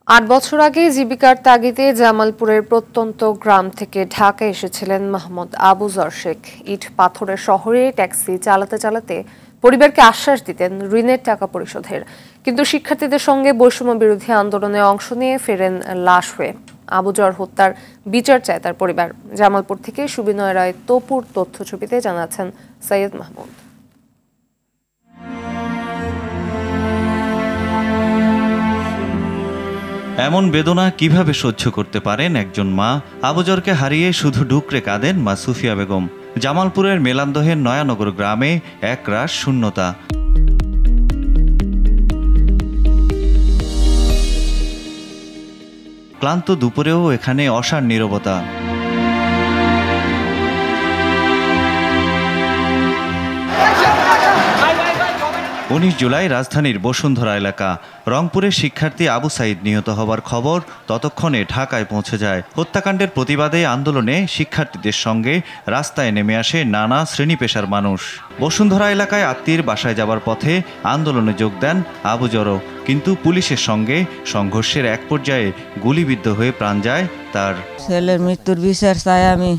৮ বছর আগে জীবিকার তাগিদে জামালপুরের প্রত্যন্ত গ্রাম থেকে ঢাকা এসেছিলেন মোহাম্মদ আবুজর শেখ। ইট পাথরের শহরে ট্যাক্সি চালাতে চালাতে পরিবারকে আশ্বাস দিতেন ঋণের টাকা পরিশোধের, কিন্তু শিক্ষার্থীদের সঙ্গে বৈষম্য বিরোধী আন্দোলনে অংশ নিয়ে ফেরেন লাশ হয়ে। আবুজর হত্যার বিচার চায় তার পরিবার। জামালপুর থেকে সুবিনয় রায় তপুর তথ্যছবিতে জানাচ্ছেন সৈয়দ মাহমুদ। এমন বেদনা কিভাবে সহ্য করতে পারেন একজন মা? আবুজরকে হারিয়ে শুধু ডুকরে কাঁদেন মা সুফিয়া বেগম। জামালপুরের মেলান্দহের নয়ানগর গ্রামে একরাশ শূন্যতা। ক্লান্ত দুপুরেও এখানে অসার নীরবতা। ১৯ জুলাই রাজধানীর বসুন্ধরা এলাকা। রংপুরের শিক্ষার্থী আবু সাইদ নিহত হবার খবর ততক্ষণে ঢাকায় পৌঁছে যায়। হত্যাকাণ্ডের প্রতিবাদে আন্দোলনে শিক্ষার্থীদের সঙ্গে রাস্তায় নেমে আসে নানা শ্রেণী পেশার মানুষ। বসুন্ধরা এলাকায় আত্মীয়ের বাসায় যাবার পথে আন্দোলনে যোগ দেন আবুজরও, কিন্তু পুলিশের সঙ্গে সংঘর্ষের এক পর্যায়ে গুলিবিদ্ধ হয়ে প্রাণ যায় তার। ছেলের মৃত্যুর বিচার চাই আমি।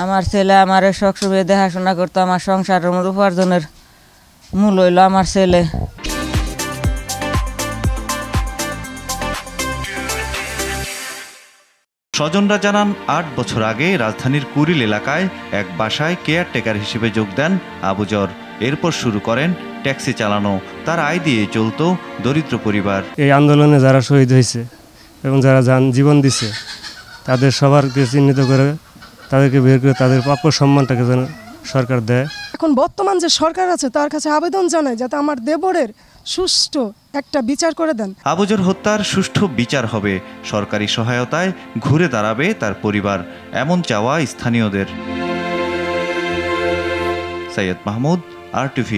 আমার ছেলে আমার সবসময় দেখাশোনা করতো, আমার সংসারের উপার্জনের মূল হইল আমার ছেলে। স্বজনরা জানান ৮ বছর আগে রাজধানীর কুড়িল এলাকায় এক বাসায় কেয়ারটেকার হিসেবে যোগ দেন আবুজর। এরপর শুরু করেন ট্যাক্সি চালানো। তার আয় দিয়ে চলত দরিদ্র পরিবার। এই আন্দোলনে যারা শহীদ হয়েছে এবং যারা জীবন দিছে তাদের সবারকে চিহ্নিত করে তাদেরকে বের করে তাদের প্রাপ্য সম্মানটাকে যেন সরকার দেয়। এখন বর্তমান যে সরকার আছে তার কাছে আবেদন জানায় যাতে আমার দেবরের সুষ্ঠু একটা বিচার করে দেন। আবুজর হত্যার সুষ্ঠু বিচার হবে, সরকারি সহায়তায় ঘুরে দাঁড়াবে তার পরিবার, এমন চাওয়া স্থানীয়দের। সৈয়দ মাহমুদ, RTV।